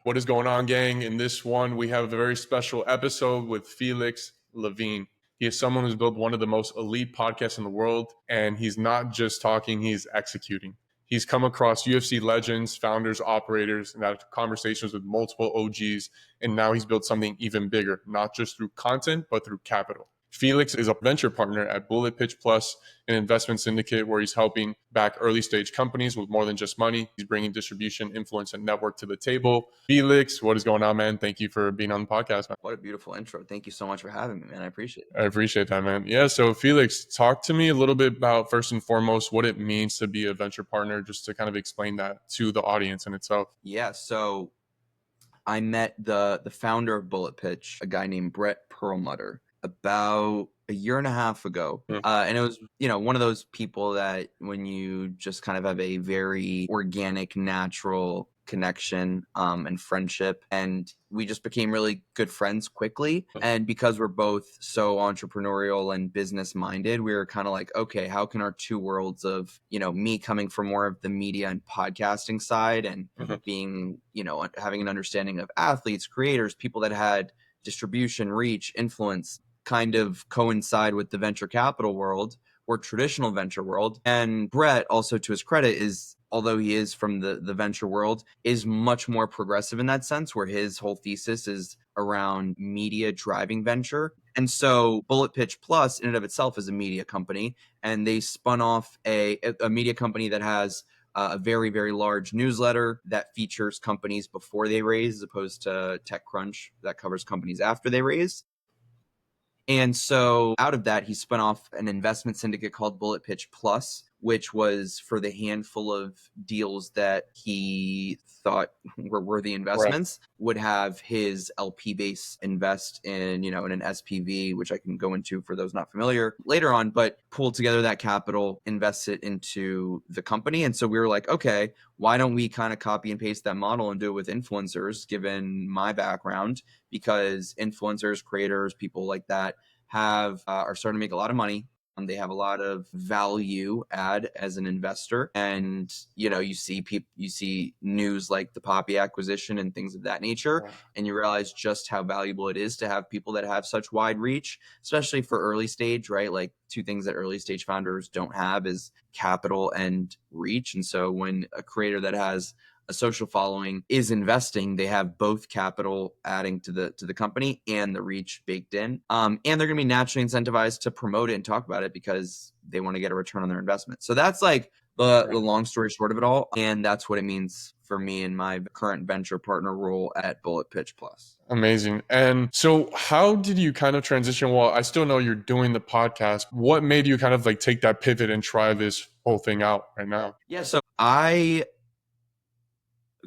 What is going on, gang? In this one, we have a very special episode with Felix Levine. He is someone who's built one of the most elite podcasts in the world, and he's not just talking, he's executing. He's come across UFC legends, founders, operators, and had conversations with multiple OGs, and now he's built something even bigger, not just through content, but through capital. Felix is a venture partner at Bullet Pitch Plus, an investment syndicate where he's helping back early stage companies with more than just money. He's bringing distribution, influence, and network to the table. Felix, what is going on, man? Thank you for being on the podcast, man. What a beautiful intro. Thank you so much for having me, man. I appreciate it. I appreciate that, man. Yeah, so Felix, talk to me a little bit about, first and foremost, what it means to be a venture partner, just to kind of explain that to the audience in itself. Yeah, so I met the founder of Bullet Pitch, a guy named Brett Perlmutter, about a year and a half ago. And it was, one of those people that when you just kind of have a very organic, natural connection and friendship, and we just became really good friends quickly. And because we're both so entrepreneurial and business minded, we were kind of like, okay, how can our two worlds of, me coming from more of the media and podcasting side and being, having an understanding of athletes, creators, people that had distribution, reach, influence, kind of coincide with the venture capital world or traditional venture world. And Brett, also to his credit, is, although he is from the venture world, is much more progressive in that sense, where his whole thesis is around media driving venture. And so Bullet Pitch Plus in and of itself is a media company, and they spun off a media company that has a very, very large newsletter that features companies before they raise, as opposed to TechCrunch that covers companies after they raise. And so out of that, he spun off an investment syndicate called Bullet Pitch Plus, which was for the handful of deals that he thought were worthy investments, would have his LP base invest in, in an SPV, which I can go into for those not familiar later on, but pull together that capital, invest it into the company. And so we were like, okay, why don't we kind of copy and paste that model and do it with influencers, given my background, because influencers, creators, people like that are starting to make a lot of money. They have a lot of value add as an investor, and you see news like the Poppy acquisition and things of that nature, and you realize just how valuable it is to have people that have such wide reach, especially for early stage, right? Like two things that early stage founders don't have is capital and reach. And so when a creator that has a social following is investing, they have both capital adding to the company and the reach baked in. And they're going to be naturally incentivized to promote it and talk about it because they want to get a return on their investment. So that's like the long story short of it all. And that's what it means for me in my current venture partner role at Bullet Pitch Plus. Amazing. And so how did you kind of transition? Well, I still know you're doing the podcast. What made you kind of like take that pivot and try this whole thing out right now? Yeah. So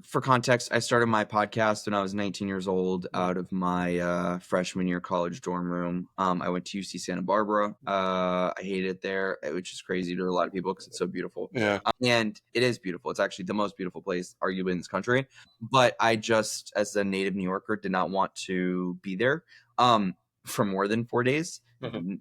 for context, I started my podcast when I was 19 years old out of my freshman year college dorm room. I went to UC Santa Barbara. I hated it there, which is crazy to a lot of people because it's so beautiful. Yeah. And it is beautiful. It's actually the most beautiful place, arguably, in this country. But I just, as a native New Yorker, did not want to be there for more than 4 days,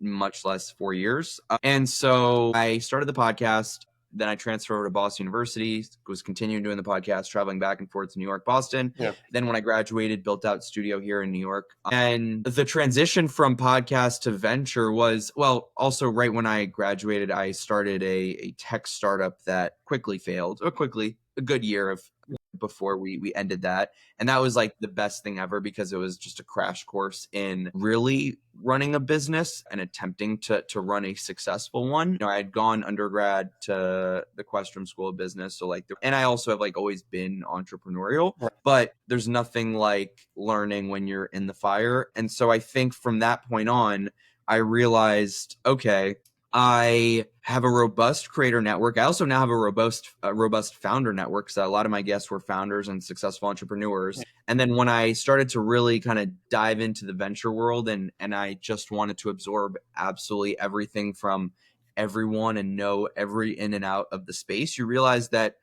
much less 4 years. And so I started the podcast. Then I transferred over to Boston University, was continuing doing the podcast, traveling back and forth to New York, Boston. Yeah. Then when I graduated, built out studio here in New York. And the transition from podcast to venture was, well, also right when I graduated, I started a tech startup that quickly failed, a good year before we ended that. And that was like the best thing ever because it was just a crash course in really running a business and attempting to run a successful one. I had gone undergrad to the Questrom School of Business. So and I also have always been entrepreneurial, but there's nothing like learning when you're in the fire. And so I think from that point on, I realized, okay, I have a robust creator network. I also now have a robust founder network because a lot of my guests were founders and successful entrepreneurs. And then when I started to really kind of dive into the venture world and I just wanted to absorb absolutely everything from everyone and know every in and out of the space, you realize that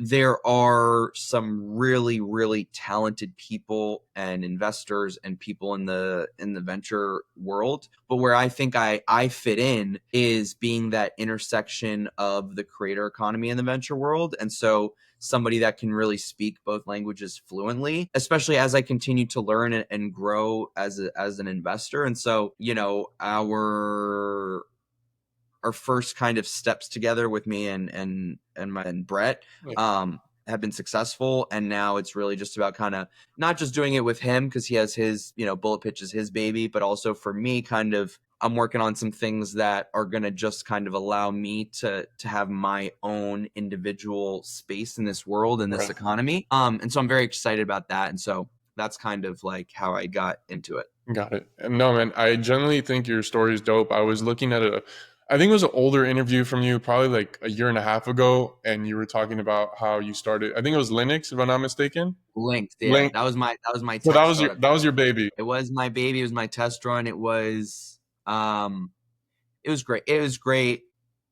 there are some really, really talented people and investors and people in the venture world. But where I think I fit in is being that intersection of the creator economy and the venture world. And so somebody that can really speak both languages fluently, especially as I continue to learn and grow as an investor. And so, our first kind of steps together with me and Brett have been successful, and now it's really just about kind of not just doing it with him because he has his, Bullet Pitch is his baby, but also for me, kind of I'm working on some things that are going to just kind of allow me to have my own individual space in this world, in this economy. And so I'm very excited about that. And so that's kind of like how I got into it. Got it. No, man, I generally think your story is dope. I was looking at I think it was an older interview from you, probably like a year and a half ago, and you were talking about how you started. I think it was Linux, if I'm not mistaken. Linked, yeah. Link. That was my so that was your baby. It was my baby. It was my test run. It was great. It was great.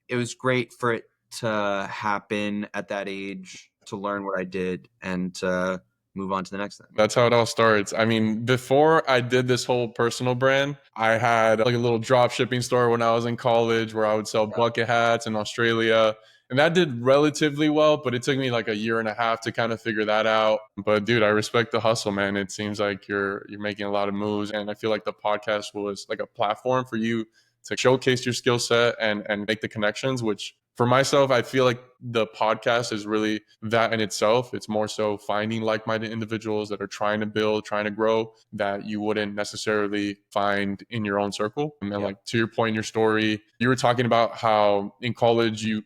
It was great for it to happen at that age, to learn what I did, and to move on to the next thing. That's how it all starts. I mean, before I did this whole personal brand, I had like a little drop shipping store when I was in college where I would sell bucket hats in Australia. And that did relatively well, but it took me like a year and a half to kind of figure that out. But dude, I respect the hustle, man. It seems like you're making a lot of moves. And I feel like the podcast was like a platform for you to showcase your skill set and make the connections, which for myself, I feel like the podcast is really that in itself. It's more so finding like-minded individuals that are trying to build, trying to grow, that you wouldn't necessarily find in your own circle. And then like to your point in your story, you were talking about how in college you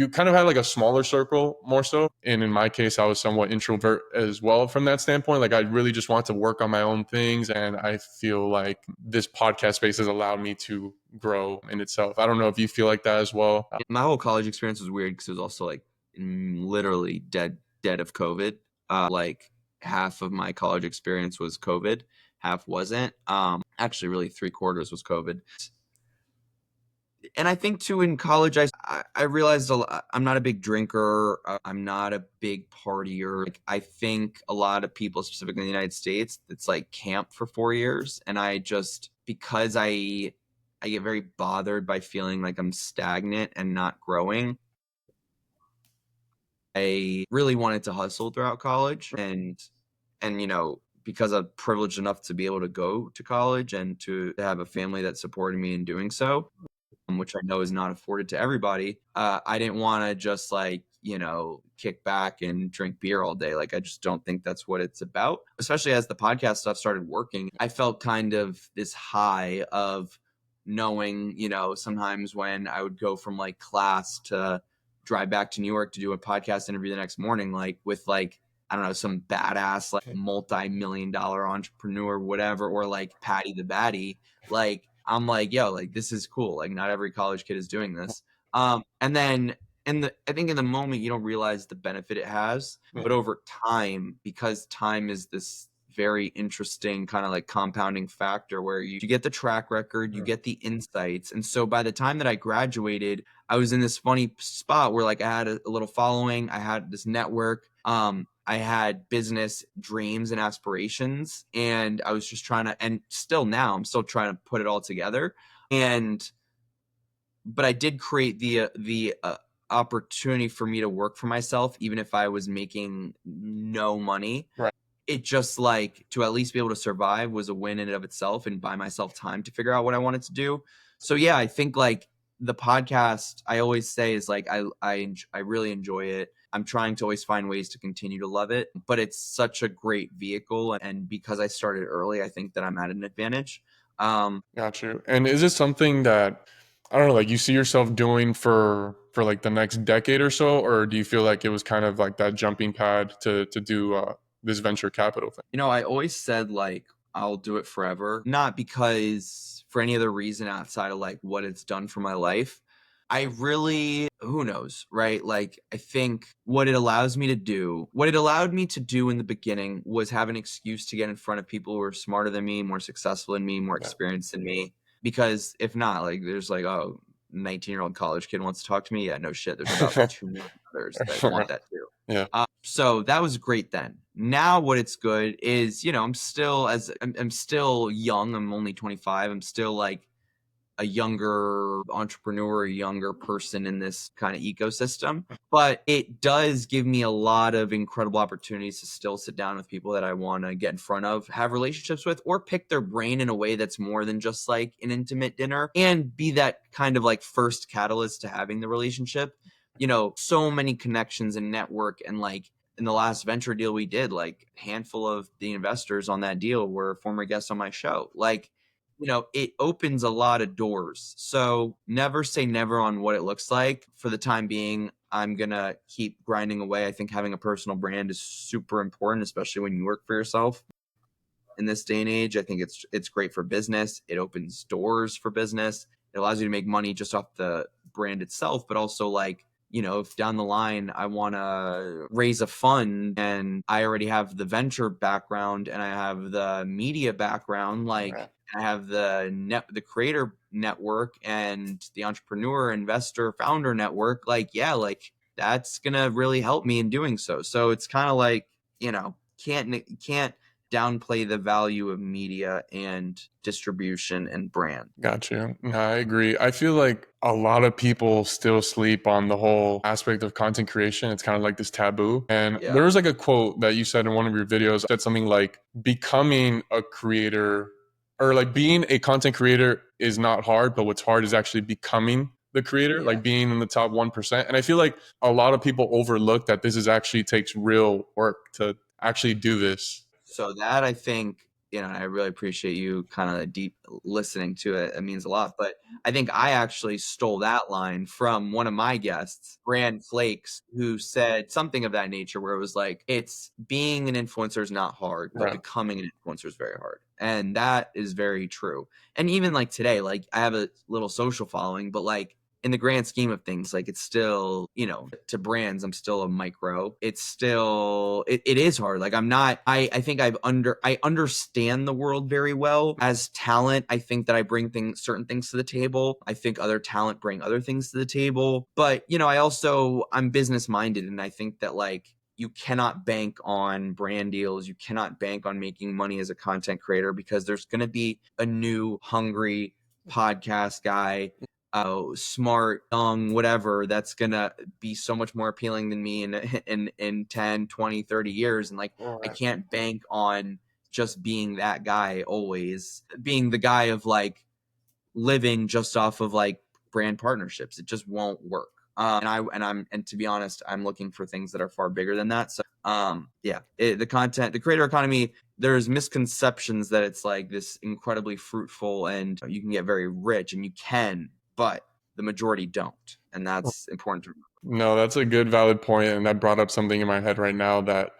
kind of had like a smaller circle more so. And in my case, I was somewhat introvert as well from that standpoint. Like I really just want to work on my own things. And I feel like this podcast space has allowed me to grow in itself. I don't know if you feel like that as well. My whole college experience was weird because it was also like literally dead of COVID. Like half of my college experience was COVID, half wasn't. Actually really 3/4 was COVID. And I think too in college, I realized I'm not a big drinker. I'm not a big partier. Like, I think a lot of people, specifically in the United States, it's like camp for 4 years. And because I get very bothered by feeling like I'm stagnant and not growing. I really wanted to hustle throughout college and because I'm privileged enough to be able to go to college and to have a family that supported me in doing so, which I know is not afforded to everybody. I didn't want to just kick back and drink beer all day. Like, I just don't think that's what it's about, especially as the podcast stuff started working. I felt kind of this high of knowing, sometimes when I would go from like class to drive back to New York to do a podcast interview the next morning, like with like, I don't know, some badass, like multi-million-dollar entrepreneur, whatever, or like Patty the Batty, like, I'm like, yo, like, this is cool. Like, not every college kid is doing this. And then I think in the moment, you don't realize the benefit it has, but over time, because time is this very interesting kind of like compounding factor where you get the track record, you get the insights. And so by the time that I graduated, I was in this funny spot where like I had a little following, I had this network, I had business dreams and aspirations, and I was just trying to, and still now I'm still trying to put it all together. But I did create the opportunity for me to work for myself, even if I was making no money. Right. It just like to at least be able to survive was a win in and of itself, and buy myself time to figure out what I wanted to do. So yeah, I think like the podcast, I always say is like, I really enjoy it. I'm trying to always find ways to continue to love it, but it's such a great vehicle. And because I started early, I think that I'm at an advantage. Got you. And is it something that, I don't know, like you see yourself doing for like the next decade or so, or do you feel like it was kind of like that jumping pad to do this venture capital thing? I always said like, I'll do it forever, not because for any other reason outside of like what it's done for my life. I really, who knows, right? Like, I think what it allowed me to do in the beginning was have an excuse to get in front of people who are smarter than me, more successful than me, more experienced than me. Because if not, like, there's like, 19-year-old college kid wants to talk to me. Yeah, no shit. There's about 2 million others that want that too. Yeah. So that was great then. Now what it's good is, I'm still young. I'm only 25. I'm still like a younger entrepreneur, a younger person in this kind of ecosystem. But it does give me a lot of incredible opportunities to still sit down with people that I want to get in front of, have relationships with, or pick their brain in a way that's more than just like an intimate dinner, and be that kind of like first catalyst to having the relationship. So many connections and network, and like in the last venture deal we did, like a handful of the investors on that deal were former guests on my show. Like, it opens a lot of doors. So never say never on what it looks like. For the time being, I'm going to keep grinding away. I think having a personal brand is super important, especially when you work for yourself in this day and age. I think it's great for business. It opens doors for business. It allows you to make money just off the brand itself, but also like, if down the line I want to raise a fund and I already have the venture background and I have the media background, like I have the creator network and the entrepreneur, investor, founder network, like, yeah, like that's going to really help me in doing so. So it's kind of like, can't downplay the value of media and distribution and brand. Gotcha. No, I agree. I feel like a lot of people still sleep on the whole aspect of content creation. It's kind of like this taboo. And Yeah. there was like a quote that you said in one of your videos, said something like, becoming a creator, or like being a content creator is not hard, but what's hard is actually becoming the creator, like being in the top 1%. And I feel like a lot of people overlook that this is actually takes real work to actually do this. So that, I think, I really appreciate you kind of deep listening to it. It means a lot. But I think I actually stole that line from one of my guests, Brand Flakes, who said something of that nature, where it was like, it's being an influencer is not hard, but becoming an influencer is very hard. And that is very true. And even like today, like I have a little social following, but like in the grand scheme of things, like it's still, to brands, I'm still a micro. It's still, it is hard. Like I think I understand the world very well. As talent, I think that I bring certain things to the table. I think other talent bring other things to the table. But, I'm business minded. And I think that like, you cannot bank on brand deals. You cannot bank on making money as a content creator, because there's going to be a new hungry podcast guy, smart, young, whatever, that's gonna be so much more appealing than me in 10, 20, 30 years. And like, I can't bank on just being that guy, always being the guy of like living just off of like brand partnerships. It just won't work. And to be honest, I'm looking for things that are far bigger than that. So the creator economy, there's misconceptions that it's like this incredibly fruitful and you can get very rich, and you can, but the majority don't. And that's important to remember. No, that's a good valid point. And that brought up something in my head right now, that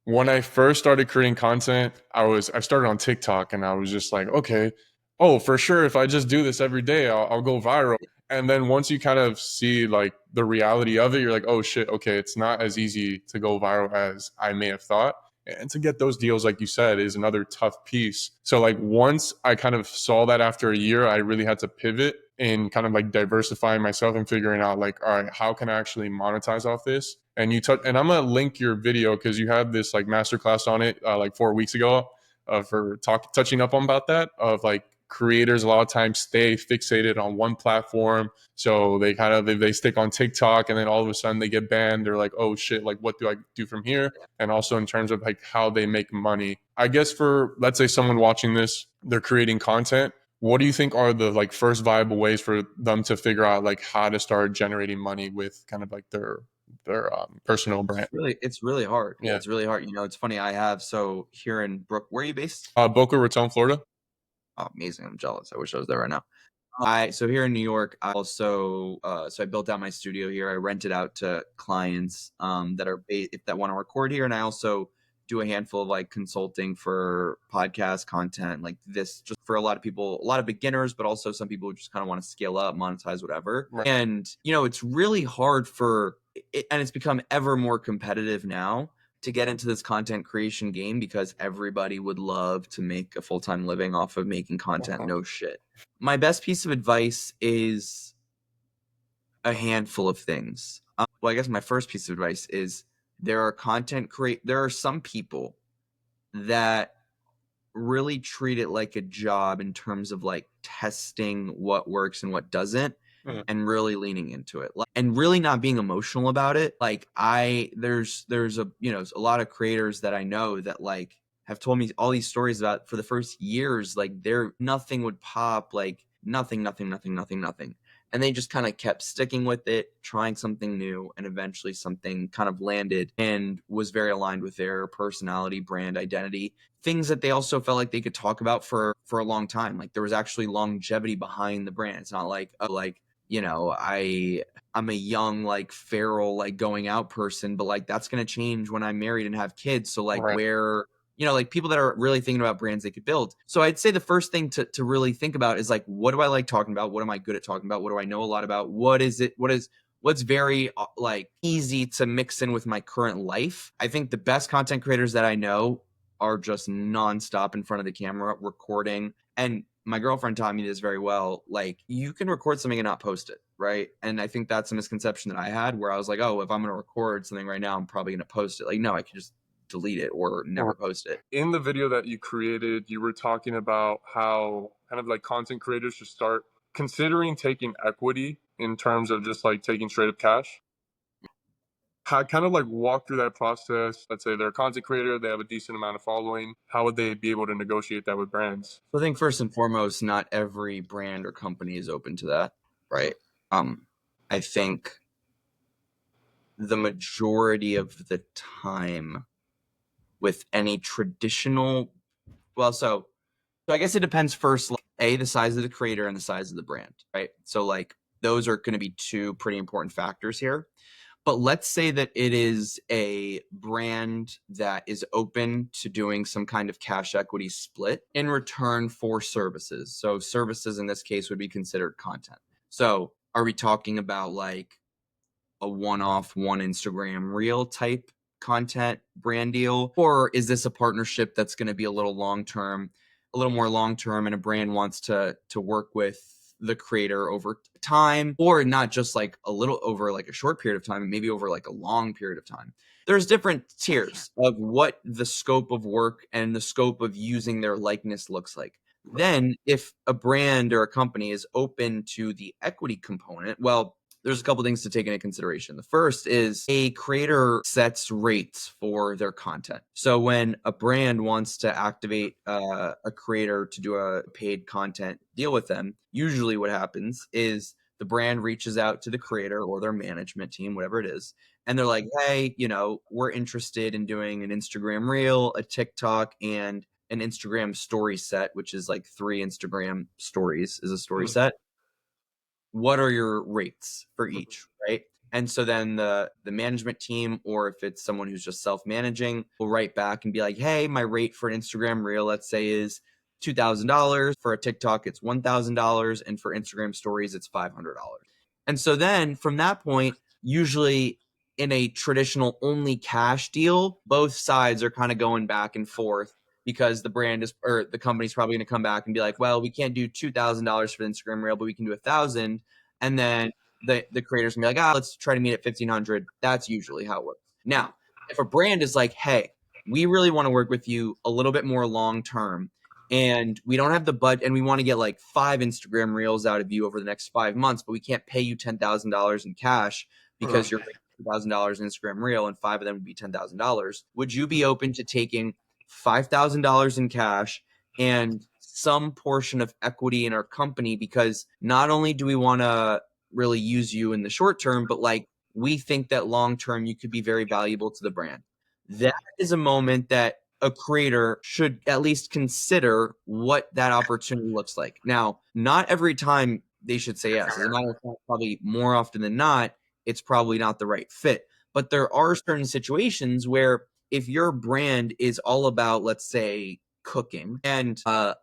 when I first started creating content, I started on TikTok, and I was just like, okay, oh, for sure, if I just do this every day, I'll go viral. And then once you kind of see like the reality of it, you're like, oh shit, okay, it's not as easy to go viral as I may have thought. And to get those deals, like you said, is another tough piece. So like once I kind of saw that after a year, I really had to pivot and kind of like diversifying myself and figuring out like, all right, how can I actually monetize off this? And and I'm gonna link your video because you had this like masterclass on it like 4 weeks ago for touching up on about that, of like creators a lot of times stay fixated on one platform. So they kind of, they stick on TikTok, and then all of a sudden they get banned. They're like, oh shit, like what do I do from here? And also in terms of like how they make money. I guess for, let's say someone watching this, they're creating content. What do you think are the like first viable ways for them to figure out like how to start generating money with kind of like their personal brand? It's really hard. Yeah. It's really hard. It's funny. So here in where are you based? Boca Raton, Florida. Oh, amazing. I'm jealous. I wish I was there right now. So here in New York, I also so I built out my studio here. I rent it out to clients that want to record here, and I also do a handful of like consulting for podcast content, like this, just for a lot of people, a lot of beginners, but also some people who just kind of want to scale up, monetize, whatever. Right. And it's really hard and it's become ever more competitive now to get into this content creation game, because everybody would love to make a full-time living off of making content. No shit. My best piece of advice is a handful of things. Well, I guess my first piece of advice is there are some people that really treat it like a job in terms of like testing what works and what doesn't, and really leaning into it, and really not being emotional about it. Like there's a, a lot of creators that I know that like have told me all these stories about for the first years, like nothing would pop, like nothing. And they just kind of kept sticking with it, trying something new, and eventually something kind of landed and was very aligned with their personality, brand identity, things that they also felt like they could talk about for a long time. Like there was actually longevity behind the brand. It's not like, oh, like, I'm a young, like feral, like going out person, but like that's going to change when I'm married and have kids. So like Right. where, like people that are really thinking about brands they could build. So I'd say the first thing to really think about is like, what do I like talking about? What am I good at talking about? What do I know a lot about? What's very like easy to mix in with my current life? I think the best content creators that I know are just nonstop in front of the camera recording. And my girlfriend taught me this very well. Like you can record something and not post it, right? And I think that's a misconception that I had, where I was like, oh, if I'm going to record something right now, I'm probably going to post it. Like, no, I can just delete it or never post it. In the video that you created, you were talking about how kind of like content creators should start considering taking equity in terms of just like taking straight up cash. How kind of like walk through that process. Let's say they're a content creator, they have a decent amount of following. How would they be able to negotiate that with brands? So I think first and foremost, not every brand or company is open to that, right? I think the majority of the time with any traditional, so I guess it depends first, like, the size of the creator and the size of the brand, right? So like those are going to be two pretty important factors here. But let's say that it is a brand that is open to doing some kind of cash equity split in return for services. So services in this case would be considered content. So are we talking about like a one-off, one Instagram reel type content brand deal? Or is this a partnership that's going to be a little long-term, a little more long-term, and a brand wants to work with the creator over time, or not just like a little over like a short period of time, maybe over like a long period of time? There's different tiers of what the scope of work and the scope of using their likeness looks like. Then if a brand or a company is open to the equity component, well, there's a couple things to take into consideration. The first is a creator sets rates for their content. So when a brand wants to activate a creator to do a paid content deal with them, usually what happens is the brand reaches out to the creator or their management team, whatever it is, and they're like, hey, we're interested in doing an Instagram reel, a TikTok, and an Instagram story set, which is like 3 Instagram stories is a story set. What are your rates for each, right? And so then the management team, or if it's someone who's just self-managing, will write back and be like, hey, my rate for an Instagram reel, let's say, is $2,000. For a TikTok, it's $1,000. And for Instagram stories, it's $500. And so then from that point, usually in a traditional only cash deal, both sides are kind of going back and forth, because the brand is, or the company's probably going to come back and be like, well, we can't do $2,000 for the Instagram reel, but we can do 1,000. And then the creators can be like, let's try to meet at 1,500. That's usually how it works. Now, if a brand is like, hey, we really want to work with you a little bit more long term, and we don't have the budget, and we want to get like 5 Instagram reels out of you over the next 5 months, but we can't pay you $10,000 in cash because you're $2,000 in Instagram reel, and 5 of them would be $10,000. Would you be open to taking $5,000 in cash and some portion of equity in our company? Because not only do we want to really use you in the short term, but like we think that long term you could be very valuable to the brand. That is a moment that a creator should at least consider what that opportunity looks like. Now, not every time they should say yes. As a matter of fact, probably more often than not, it's probably not the right fit. But there are certain situations where if your brand is all about, let's say, cooking, and I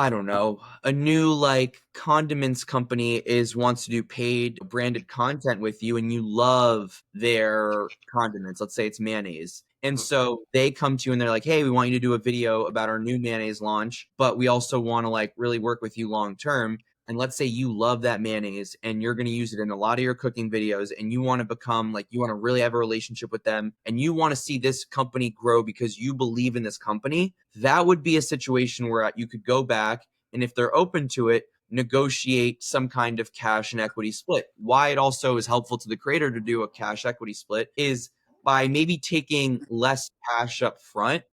don't know, a new like condiments company wants to do paid branded content with you, and you love their condiments. Let's say it's mayonnaise. And so they come to you and they're like, hey, we want you to do a video about our new mayonnaise launch, but we also want to like really work with you long term. and let's say you love that mayonnaise and you're going to use it in a lot of your cooking videos, and you want to become like, you want to really have a relationship with them, and you want to see this company grow because you believe in this company, that would be a situation where you could go back, and if they're open to it, negotiate some kind of cash and equity split. Why it also is helpful to the creator to do a cash equity split is by maybe taking less cash up front,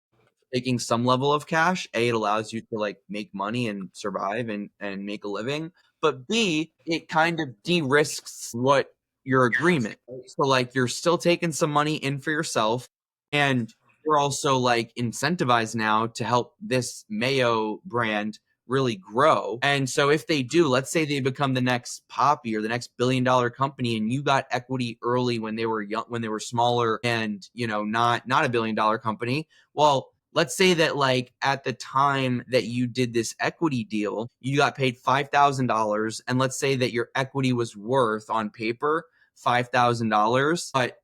taking some level of cash. A, it allows you to like make money and survive and make a living. But B, it kind of de-risks what your agreement. So like you're still taking some money in for yourself, and you're also like incentivized now to help this mayo brand really grow. And so if they do, let's say they become the next Poppy or the next billion-dollar company, and you got equity early when they were young, when they were smaller, and not a billion-dollar company. Well, let's say that like at the time that you did this equity deal, you got paid $5,000, and let's say that your equity was worth on paper $5,000, but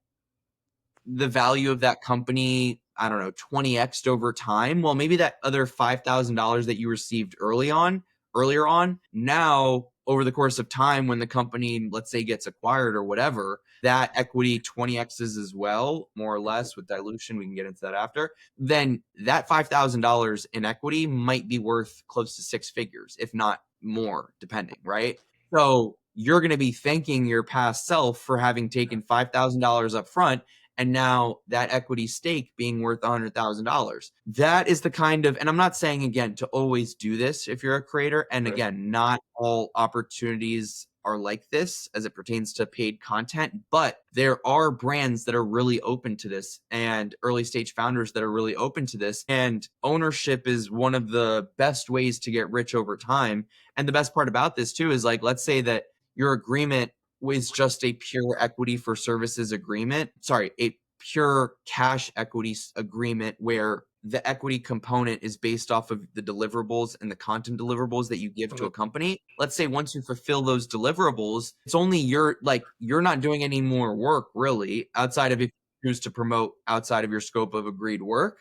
the value of that company, I don't know, 20x'd over time. Well, maybe that other $5,000 that you received earlier on, now over the course of time, when the company, let's say, gets acquired or whatever, that equity 20x's as well, more or less, with dilution. We can get into that after. Then that $5,000 in equity might be worth close to six figures, if not more, depending, right? So you're going to be thanking your past self for having taken $5,000 up front, and now that equity stake being worth $100,000. That is the kind of, and I'm not saying again to always do this if you're a creator, and again, not all opportunities are like this as it pertains to paid content, but there are brands that are really open to this, and early stage founders that are really open to this, and ownership is one of the best ways to get rich over time. And the best part about this too is, like, let's say that your agreement was just a pure equity for services agreement. Sorry, a pure cash equity agreement where the equity component is based off of the deliverables and the content deliverables that you give to a company. Let's say once you fulfill those deliverables, it's only you're not doing any more work really, outside of if you choose to promote outside of your scope of agreed work.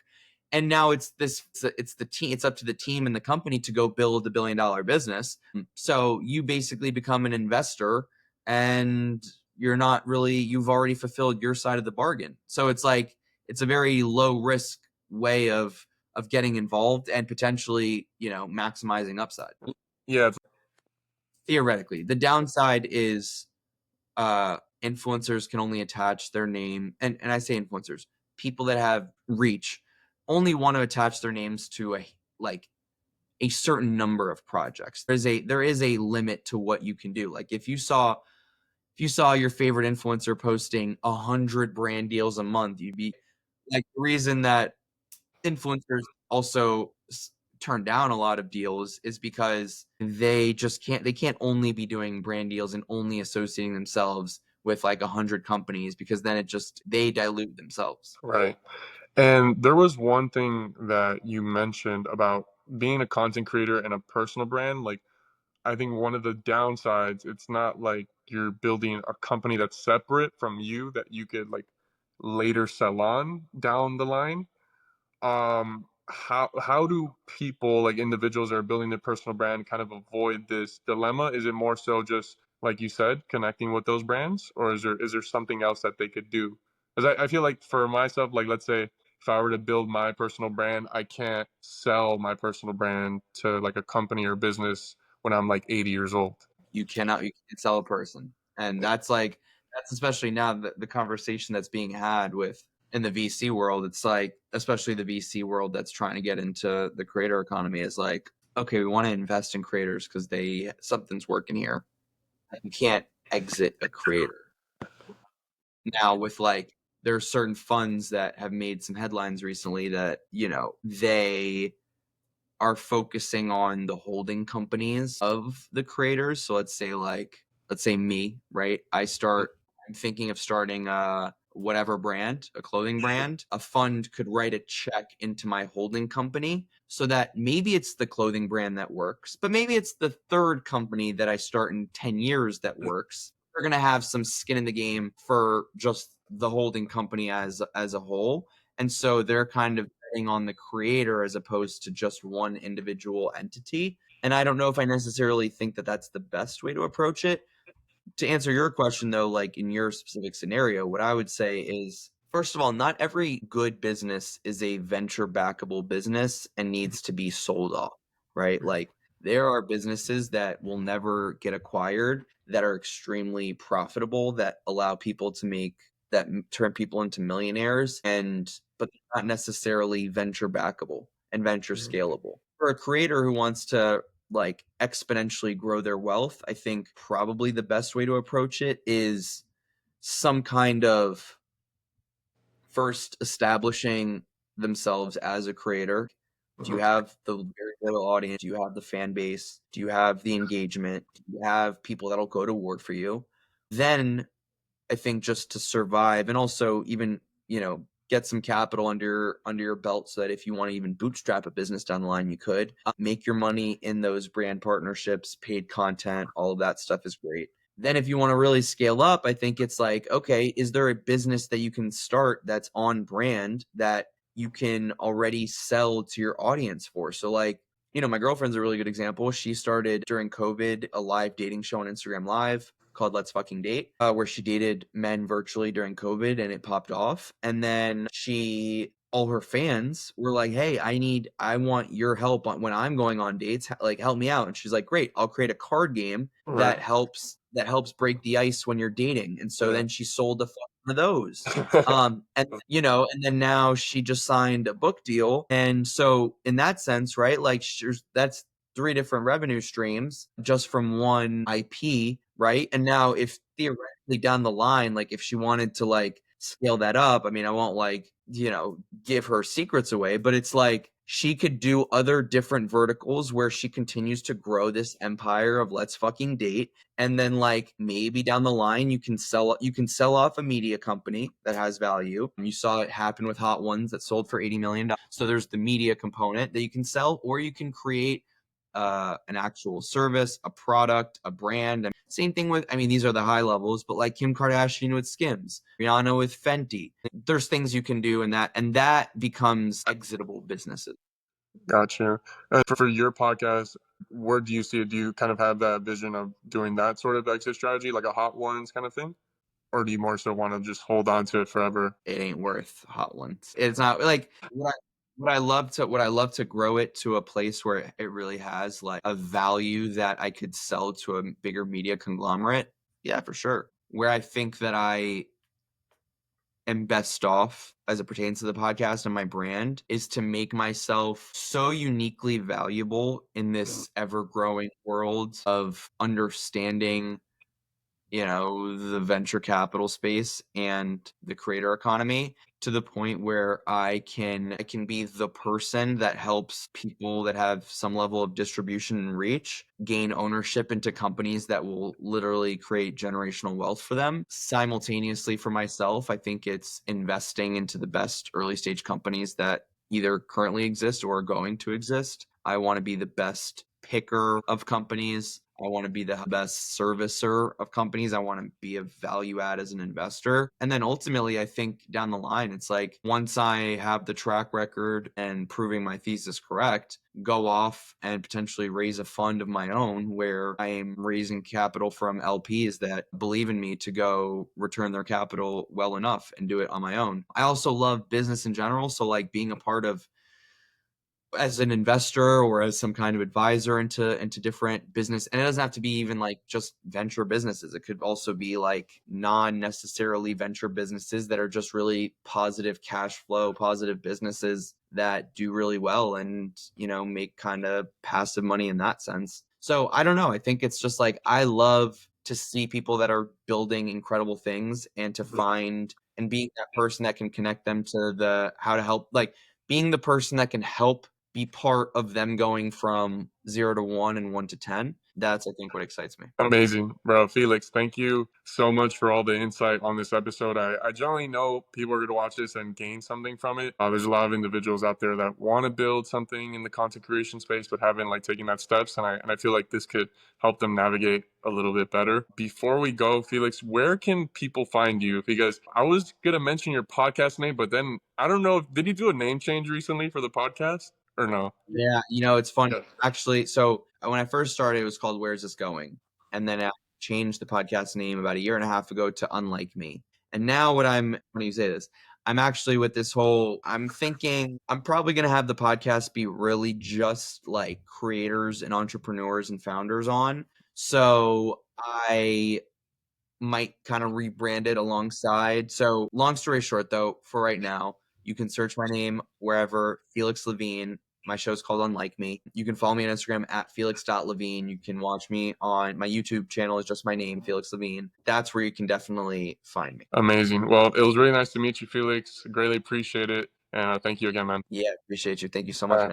And now it's the team, it's up to the team and the company to go build a $1 billion business. So you basically become an investor, and you've already fulfilled your side of the bargain. So it's like, it's a very low risk way of getting involved and potentially, maximizing upside. Yeah. Theoretically, the downside is influencers can only attach their name, and I say influencers, people that have reach, only want to attach their names to a certain number of projects. There is a limit to what you can do. Like if you saw your favorite influencer posting 100 brand deals a month, you'd be like, the reason that influencers also turn down a lot of deals is because they can't only be doing brand deals and only associating themselves with like 100 companies, because then they dilute themselves. Right. And there was one thing that you mentioned about being a content creator and a personal brand. Like, I think one of the downsides, it's not like you're building a company that's separate from you that you could like later sell on down the line. How do people, like individuals that are building their personal brand, kind of avoid this dilemma? Is it more so just like you said, connecting with those brands, or is there something else that they could do? Because I feel like for myself, like let's say if I were to build my personal brand, I can't sell my personal brand to like a company or business when I'm like 80 years old. You can't sell a person. And that's especially now the conversation that's being had in the VC world. It's like, especially the VC world that's trying to get into the creator economy, is like, okay, we want to invest in creators because something's working here. You can't exit a creator. Now with there are certain funds that have made some headlines recently that, they are focusing on the holding companies of the creators. So let's say me, right? I'm thinking of starting whatever brand, a clothing brand. A fund could write a check into my holding company so that maybe it's the clothing brand that works, but maybe it's the third company that I start in 10 years that works. They're going to have some skin in the game for just the holding company as a whole. And so they're kind of betting on the creator as opposed to just one individual entity. And I don't know if I necessarily think that that's the best way to approach it. To answer your question, though, like in your specific scenario, what I would say is, first of all, not every good business is a venture backable business and needs to be sold off, right? Like there are businesses that will never get acquired that are extremely profitable that allow people to turn people into millionaires, but not necessarily venture backable and venture scalable. For a creator who wants to like exponentially grow their wealth, I think probably the best way to approach it is some kind of first establishing themselves as a creator. Do you have the very little audience? Do you have the fan base? Do you have the engagement? Do you have people that'll go to work for you? Then I think just to survive and also even, get some capital under your belt so that if you want to even bootstrap a business down the line, you could make your money in those brand partnerships, paid content, all of that stuff is great. Then if you want to really scale up, I think it's like, okay, is there a business that you can start that's on brand that you can already sell to your audience for? So like, my girlfriend's a really good example. She started during COVID a live dating show on Instagram Live called Let's Fucking Date, where she dated men virtually during COVID and it popped off. And then all her fans were like, hey, I want your help when I'm going on dates, like help me out. And she's like, great, I'll create a card game that helps break the ice when you're dating. And so then she sold the fuck one of those. And then now she just signed a book deal. And so in that sense, right, like that's 3 different revenue streams just from one IP, right? And now if theoretically down the line, like if she wanted to like scale that up, I mean, I won't like, give her secrets away, but it's like she could do other different verticals where she continues to grow this empire of Let's Fucking Date. And then like maybe down the line you can sell off a media company that has value. You saw it happen with Hot Ones that sold for $80 million. So there's the media component that you can sell, or you can create an actual service, a product, a brand. And same thing with, I mean, these are the high levels, but like Kim Kardashian with Skims, Rihanna with Fenty. There's things you can do in that, and that becomes exitable businesses. Gotcha. For your podcast, where do you see it? Do you kind of have that vision of doing that sort of exit strategy, like a Hot Ones kind of thing? Or do you more so want to just hold on to it forever? It ain't worth Hot Ones. It's not like what I love to grow it to a place where it really has like a value that I could sell to a bigger media conglomerate. Yeah, for sure. Where I think that I am best off as it pertains to the podcast and my brand is to make myself so uniquely valuable in this ever growing world of understanding the venture capital space and the creator economy, to the point where I can be the person that helps people that have some level of distribution and reach gain ownership into companies that will literally create generational wealth for them. Simultaneously, for myself, I think it's investing into the best early stage companies that either currently exist or are going to exist. I want to be the best picker of companies. I want to be the best servicer of companies. I want to be of value add as an investor. And then ultimately, I think down the line, it's like once I have the track record and proving my thesis correct, go off and potentially raise a fund of my own where I am raising capital from LPs that believe in me to go return their capital well enough and do it on my own. I also love business in general. So like being a part of, as an investor or as some kind of advisor into different business, and it doesn't have to be even like just venture businesses. It could also be like non necessarily venture businesses that are just really positive cash flow, positive businesses that do really well and make kind of passive money in that sense. So I don't know, I think it's just like I love to see people that are building incredible things and to find and being that person that can connect them to the how to help, like being the person that can help be part of them going from 0 to 1 and 1 to 10. That's, I think, what excites me. Amazing, bro. Felix, thank you so much for all the insight on this episode. I generally know people are going to watch this and gain something from it. There's a lot of individuals out there that want to build something in the content creation space, but haven't like taken that steps. And I feel like this could help them navigate a little bit better. Before we go, Felix, where can people find you? Because I was going to mention your podcast name, but then I don't know, did you do a name change recently for the podcast or no? Yeah, it's fun. Actually, so When I first started, it was called Where's This Going? And then I changed the podcast name about a year and a half ago to Unlike Me. And now when you say this, I'm actually with this whole, I'm thinking I'm probably going to have the podcast be really just like creators and entrepreneurs and founders on. So I might kind of rebrand it alongside. So long story short, though, for right now, you can search my name wherever, Felix Levine. My show's called Unlike Me. You can follow me on Instagram at felix.levine. You can watch me on my YouTube channel. Is just my name, Felix Levine. That's where you can definitely find me. Amazing. Well, it was really nice to meet you, Felix. Greatly appreciate it. And thank you again, man. Yeah, appreciate you. Thank you so much, man.